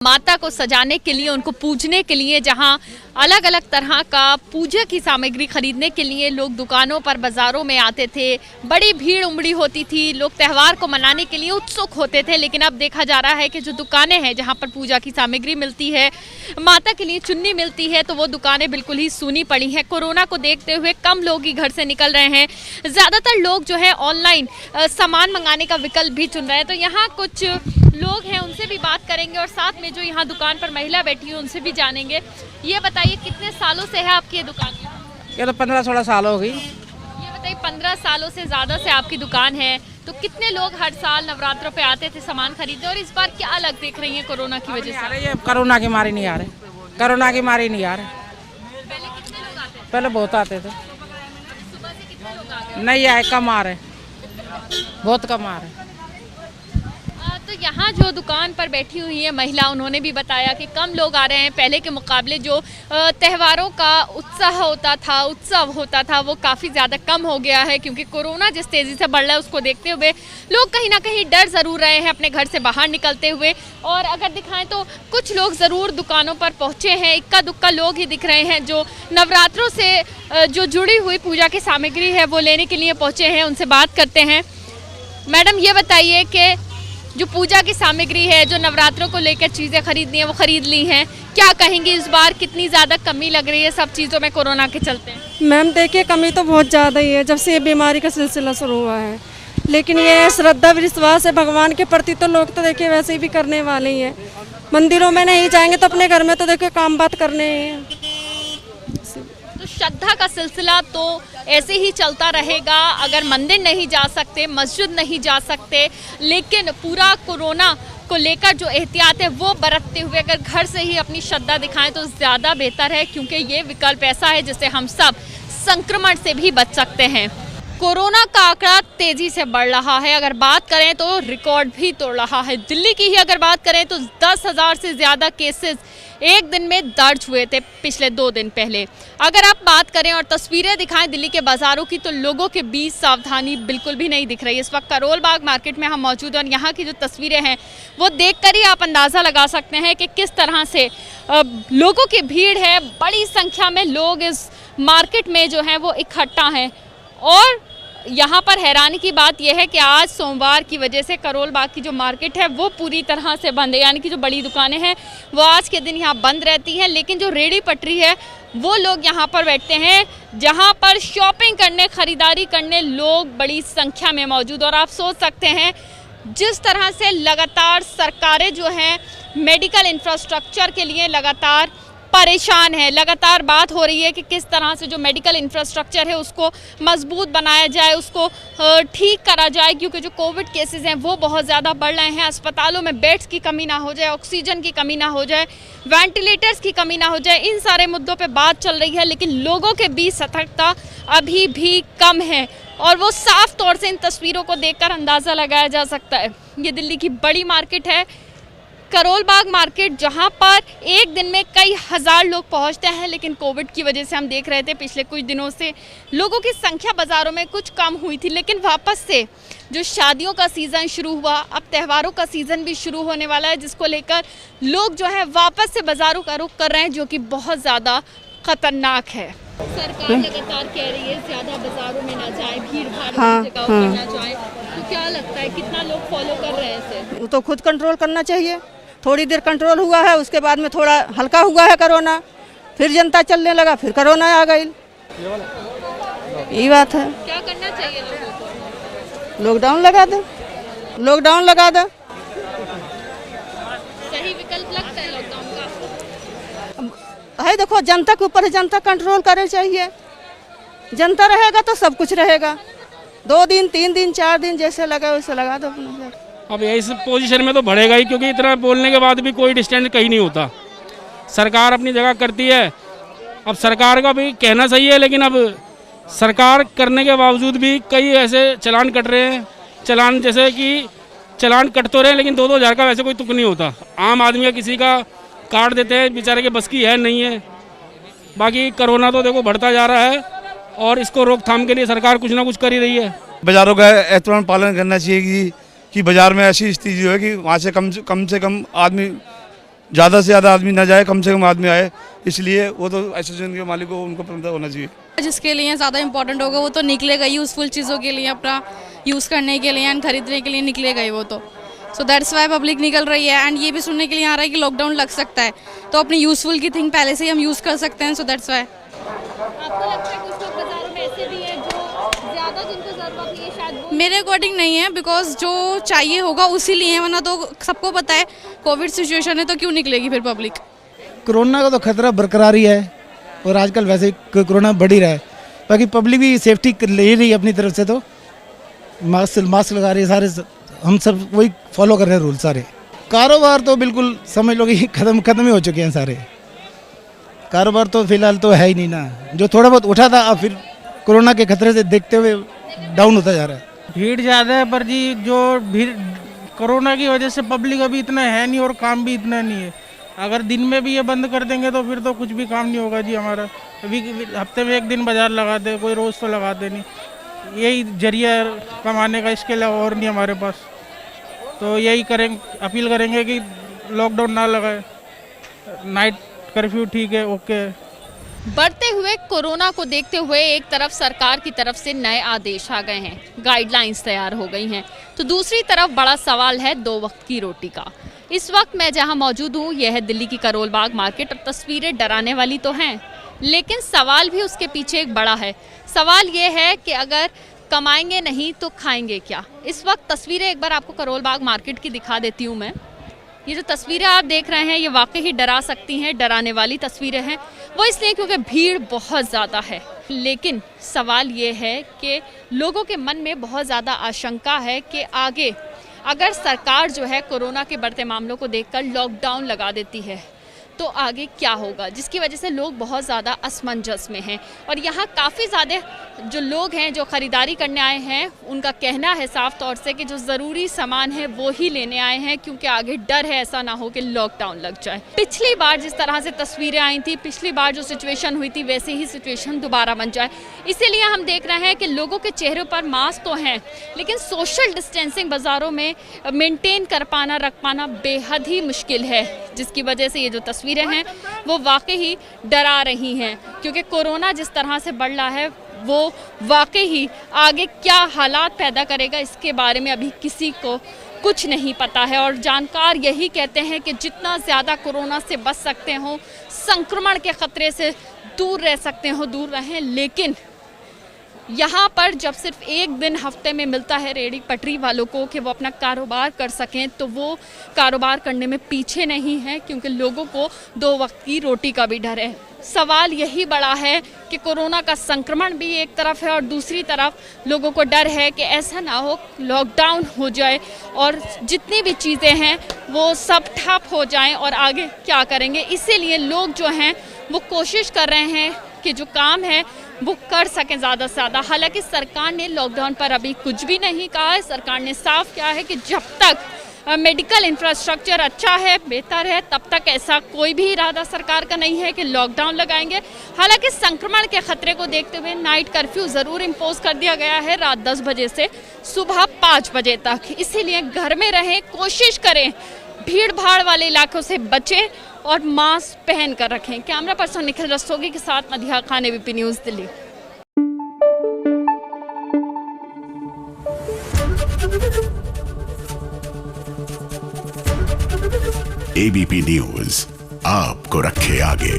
माता को सजाने के लिए, उनको पूजने के लिए, जहां अलग अलग तरह का पूजा की सामग्री खरीदने के लिए लोग दुकानों पर, बाजारों में आते थे। बड़ी भीड़ उमड़ी होती थी, लोग त्यौहार को मनाने के लिए उत्सुक होते थे। लेकिन अब देखा जा रहा है कि जो दुकानें हैं जहां पर पूजा की सामग्री मिलती है, माता के लिए चुन्नी मिलती है, तो वो दुकानें बिल्कुल ही सूनी पड़ी हैं। कोरोना को देखते हुए कम लोग ही घर से निकल रहे हैं। ज़्यादातर लोग जो है ऑनलाइन सामान मंगाने का विकल्प भी चुन रहे हैं। तो यहाँ कुछ लोग हैं, उनसे भी बात करेंगे और साथ में जो यहाँ दुकान पर महिला बैठी है उनसे भी जानेंगे। ये बताइए, कितने सालों से है आपकी ये दुकान? ये तो 15-16 साल हो गई। ये बताइए, 15 सालों से ज़्यादा से आपकी दुकान है, तो कितने लोग हर साल नवरात्रों पे आते थे सामान खरीदने, और इस बार क्या अलग देख रही है कोरोना की वजह से? ये कोरोना की मारी नहीं आ रहे, कोरोना की मारी नहीं आ रहे। पहले कितने लोग आते थे? पहले बहुत आते थे। सुबह से कितने लोग आ गए? नहीं आए, कम आ रहे, बहुत कम आ रहे। तो यहाँ जो दुकान पर बैठी हुई है महिला, उन्होंने भी बताया कि कम लोग आ रहे हैं। पहले के मुकाबले जो त्योहारों का उत्साह होता था, उत्सव होता था, वो काफ़ी ज़्यादा कम हो गया है, क्योंकि कोरोना जिस तेज़ी से बढ़ रहा है उसको देखते हुए लोग कहीं ना कहीं डर ज़रूर रहे हैं अपने घर से बाहर निकलते हुए। और अगर दिखाएं तो कुछ लोग ज़रूर दुकानों पर पहुँचे हैं, इक्का दुक्का लोग ही दिख रहे हैं जो नवरात्रों से जो जुड़ी हुई पूजा की सामग्री है वो लेने के लिए पहुँचे हैं। उनसे बात करते हैं। मैडम, ये बताइए कि जो पूजा की सामग्री है, जो नवरात्रों को लेकर चीज़ें खरीदनी है, वो खरीद ली हैं, क्या कहेंगी इस बार कितनी ज़्यादा कमी लग रही है सब चीज़ों में कोरोना के चलते? मैम देखिए, कमी तो बहुत ज़्यादा ही है जब से ये बीमारी का सिलसिला शुरू हुआ है। लेकिन ये श्रद्धा विश्वास है भगवान के प्रति, तो लोग तो देखिए वैसे ही भी करने वाले ही हैं। मंदिरों में नहीं जाएंगे तो अपने घर में तो देखिए काम बात करने हैं। तो श्रद्धा का सिलसिला तो ऐसे ही चलता रहेगा। अगर मंदिर नहीं जा सकते, मस्जिद नहीं जा सकते, लेकिन पूरा कोरोना को लेकर जो एहतियात है वो बरतते हुए अगर घर से ही अपनी श्रद्धा दिखाएं तो ज़्यादा बेहतर है, क्योंकि ये विकल्प ऐसा है जिससे हम सब संक्रमण से भी बच सकते हैं। कोरोना का आंकड़ा तेज़ी से बढ़ रहा है। अगर बात करें तो रिकॉर्ड भी तोड़ रहा है। दिल्ली की ही अगर बात करें तो 10,000 से ज़्यादा केसेस एक दिन में दर्ज हुए थे पिछले 2 दिन पहले। अगर आप बात करें और तस्वीरें दिखाएं दिल्ली के बाज़ारों की, तो लोगों के बीच सावधानी बिल्कुल भी नहीं दिख रही। इस वक्त करोल बाग मार्केट में हम मौजूद हैं और यहाँ की जो तस्वीरें हैं वो देखकर ही आप अंदाज़ा लगा सकते हैं कि किस तरह से लोगों की भीड़ है। बड़ी संख्या में लोग इस मार्केट में जो हैं वो इकट्ठा हैं। और यहाँ पर हैरानी की बात यह है कि आज सोमवार की वजह से करोल बाग की जो मार्केट है वो पूरी तरह से बंद है, यानी कि जो बड़ी दुकानें हैं वो आज के दिन यहाँ बंद रहती हैं। लेकिन जो रेहड़ी पटरी है वो लोग यहाँ पर बैठते हैं, जहाँ पर शॉपिंग करने, ख़रीदारी करने लोग बड़ी संख्या में मौजूद। और आप सोच सकते हैं जिस तरह से लगातार सरकारें जो हैं मेडिकल इंफ्रास्ट्रक्चर के लिए लगातार परेशान है, लगातार बात हो रही है कि किस तरह से जो मेडिकल इंफ्रास्ट्रक्चर है उसको मजबूत बनाया जाए, उसको ठीक करा जाए, क्योंकि जो कोविड केसेस हैं वो बहुत ज़्यादा बढ़ रहे हैं। अस्पतालों में बेड्स की कमी ना हो जाए, ऑक्सीजन की कमी ना हो जाए, वेंटिलेटर्स की कमी ना हो जाए, इन सारे मुद्दों पे बात चल रही है। लेकिन लोगों के बीच सतर्कता अभी भी कम है और वो साफ तौर से इन तस्वीरों को देखकर अंदाज़ा लगाया जा सकता है। ये दिल्ली की बड़ी मार्केट है करोल बाग मार्केट, जहां पर एक दिन में कई हज़ार लोग पहुंचते हैं। लेकिन कोविड की वजह से हम देख रहे थे पिछले कुछ दिनों से लोगों की संख्या बाज़ारों में कुछ कम हुई थी। लेकिन वापस से जो शादियों का सीज़न शुरू हुआ, अब त्योहारों का सीज़न भी शुरू होने वाला है, जिसको लेकर लोग जो है वापस से बाज़ारों का रुख कर रहे हैं, जो कि बहुत ज़्यादा ख़तरनाक है। सरकार लगातार कह रही है ज़्यादा बाज़ारों में ना जाए, भीड़ भाड़ वाली जगहों पर ना जाए, तो क्या लगता है कितना लोग फॉलो कर रहे हैं इसे? वो तो खुद कंट्रोल करना चाहिए। थोड़ी देर कंट्रोल हुआ है, उसके बाद में थोड़ा हल्का हुआ है कोरोना, फिर जनता चलने लगा, फिर कोरोना आ गई। यही बात है। क्या करना चाहिए लोगों को? लॉकडाउन लगा दे, लॉकडाउन लगा दे। सही विकल्प लगता है लॉकडाउन का? है देखो, जनता के ऊपर जनता कंट्रोल करे चाहिए। जनता रहेगा तो सब कुछ रहेगा। 2 दिन 3 दिन 4 दिन जैसे लगा वैसे लगा दो अपना। अब इस पोजीशन में तो बढ़ेगा ही, क्योंकि इतना बोलने के बाद भी कोई डिस्टेंस कहीं नहीं होता। सरकार अपनी जगह करती है, अब सरकार का भी कहना सही है, लेकिन अब सरकार करने के बावजूद भी कई ऐसे चालान कट रहे हैं। चालान जैसे कि चालान कट तो रहे हैं, लेकिन 2-2 हज़ार का वैसे कोई तुक नहीं होता। आम आदमी का किसी का काट देते हैं, बेचारे के बस की है नहीं है। बाकी कोरोना तो देखो बढ़ता जा रहा है और इसको रोकथाम के लिए सरकार कुछ ना कुछ कर ही रही है। बाज़ारों का एहतराम पालन करना चाहिए कि बाज़ार में ऐसी स्थिति जो है कि वहाँ से कम आदमी ज़्यादा से ज़्यादा आदमी ना जाए, कम से कम आदमी आए, इसलिए वो तो एसोसिएशन के मालिक को उनको पता होना चाहिए। जिसके लिए ज़्यादा इंपॉर्टेंट होगा वो तो निकलेगा, यूज़फुल चीज़ों के लिए, अपना यूज़ करने के लिए एंड खरीदने के लिए निकलेगा ही वो तो। सो दैट्स वाई पब्लिक निकल रही है एंड ये भी सुनने के लिए आ रहा है कि लॉकडाउन लग सकता है, तो अपनी यूज़फुल की थिंग पहले से ही हम यूज़ कर सकते हैं। So that's why. आपको लगता है कुछ लोग बाजारों में ऐसे भी हैं जो ज़्यादा जिनको ज़रूरत नहीं है शायद वो? मेरे अकॉर्डिंग नहीं है, बिकॉज जो चाहिए होगा उसी लिए है, वरना तो सबको पता है कोविड सिचुएशन है तो क्यों निकलेगी फिर पब्लिक। कोरोना का तो खतरा बरकरार ही है और आजकल वैसे ही कोरोना बढ़ ही रहा है, बाकी पब्लिक भी सेफ्टी ले ही रही है अपनी तरफ से, तो मास्क लगा रही है, सारे हम सब वही फॉलो कर रहे हैं रूल सारे। कारोबार तो बिल्कुल समझ लो कि खत्म ही हो चुके हैं सारे, कारोबार तो फिलहाल तो है ही नहीं ना, जो थोड़ा बहुत उठा था अब फिर कोरोना के खतरे से देखते हुए डाउन होता जा रहा है। भीड़ ज़्यादा है पर जी जो भीड़ कोरोना की वजह से पब्लिक अभी इतना है नहीं और काम भी इतना नहीं है। अगर दिन में भी ये बंद कर देंगे तो फिर तो कुछ भी काम नहीं होगा जी हमारा। अभी हफ्ते में एक दिन बाजार लगाते, कोई रोज़ तो लगाते नहीं, यही जरिया कमाने का, इसके अलावा और नहीं हमारे पास। तो यही अपील करेंगे कि लॉकडाउन ना लगाए, नाइट कर्फ्यू ठीक है, ओके। बढ़ते हुए कोरोना को देखते हुए एक तरफ सरकार की तरफ से नए आदेश आ गए हैं, गाइडलाइंस तैयार हो गई हैं, तो दूसरी तरफ बड़ा सवाल है 2 वक्त की रोटी का। इस वक्त मैं जहां मौजूद हूं यह है दिल्ली की करोल बाग मार्केट और तस्वीरें डराने वाली तो हैं, लेकिन सवाल भी उसके पीछे एक बड़ा है। सवाल ये है कि अगर कमाएंगे नहीं तो खाएंगे क्या। इस वक्त तस्वीरें एक बार आपको करोल बाग मार्केट की दिखा देती हूँ मैं। ये जो तस्वीरें आप देख रहे हैं ये वाकई ही डरा सकती हैं, डराने वाली तस्वीरें हैं, वो इसलिए क्योंकि भीड़ बहुत ज़्यादा है। लेकिन सवाल ये है कि लोगों के मन में बहुत ज़्यादा आशंका है कि आगे अगर सरकार जो है कोरोना के बढ़ते मामलों को देखकर लॉकडाउन लगा देती है तो आगे क्या होगा, जिसकी वजह से लोग बहुत ज़्यादा असमंजस में हैं। और यहाँ काफ़ी ज़्यादा जो लोग हैं जो ख़रीदारी करने आए हैं उनका कहना है साफ तौर से कि जो ज़रूरी सामान है वो ही लेने आए हैं, क्योंकि आगे डर है ऐसा ना हो कि लॉकडाउन लग जाए। पिछली बार जिस तरह से तस्वीरें आई थी, पिछली बार जो सिचुएशन हुई थी वैसे ही सिचुएशन दोबारा बन जाए, इसीलिए हम देख रहे हैं कि लोगों के चेहरों पर मास्क तो हैं लेकिन सोशल डिस्टेंसिंग बाज़ारों में मेंटेन कर पाना, रख पाना बेहद ही मुश्किल है, जिसकी वजह से ये जो तस्वीरें हैं वो वाकई ही डरा रही हैं। क्योंकि कोरोना जिस तरह से बढ़ रहा है वो वाकई ही आगे क्या हालात पैदा करेगा इसके बारे में अभी किसी को कुछ नहीं पता है। और जानकार यही कहते हैं कि जितना ज़्यादा कोरोना से बच सकते हो, संक्रमण के ख़तरे से दूर रह सकते हो, दूर रहें। लेकिन यहाँ पर जब सिर्फ एक दिन हफ्ते में मिलता है रेहड़ी पटरी वालों को कि वो अपना कारोबार कर सकें, तो वो कारोबार करने में पीछे नहीं है, क्योंकि लोगों को 2 वक्त की रोटी का भी डर है। सवाल यही बड़ा है कि कोरोना का संक्रमण भी एक तरफ है और दूसरी तरफ लोगों को डर है कि ऐसा ना हो लॉकडाउन हो जाए और जितनी भी चीज़ें हैं वो सब ठप हो जाएं और आगे क्या करेंगे। इसीलिए लोग जो हैं वो कोशिश कर रहे हैं कि जो काम है वो कर सकें ज़्यादा से ज़्यादा। हालांकि सरकार ने लॉकडाउन पर अभी कुछ भी नहीं कहा है। सरकार ने साफ किया है कि जब तक मेडिकल इंफ्रास्ट्रक्चर अच्छा है, बेहतर है, तब तक ऐसा कोई भी इरादा सरकार का नहीं है कि लॉकडाउन लगाएंगे। हालांकि संक्रमण के खतरे को देखते हुए नाइट कर्फ्यू ज़रूर इम्पोज कर दिया गया है रात 10 बजे से सुबह 5 बजे तक। इसीलिए घर में रहें, कोशिश करें भीड़ भाड़ वाले इलाकों से बचें और मास्क पहन कर रखें। कैमरा पर्सन निखिल रस्तोगी के साथ Madhiya Khan, ABP news, Delhi. ABP news आपको रखे आगे।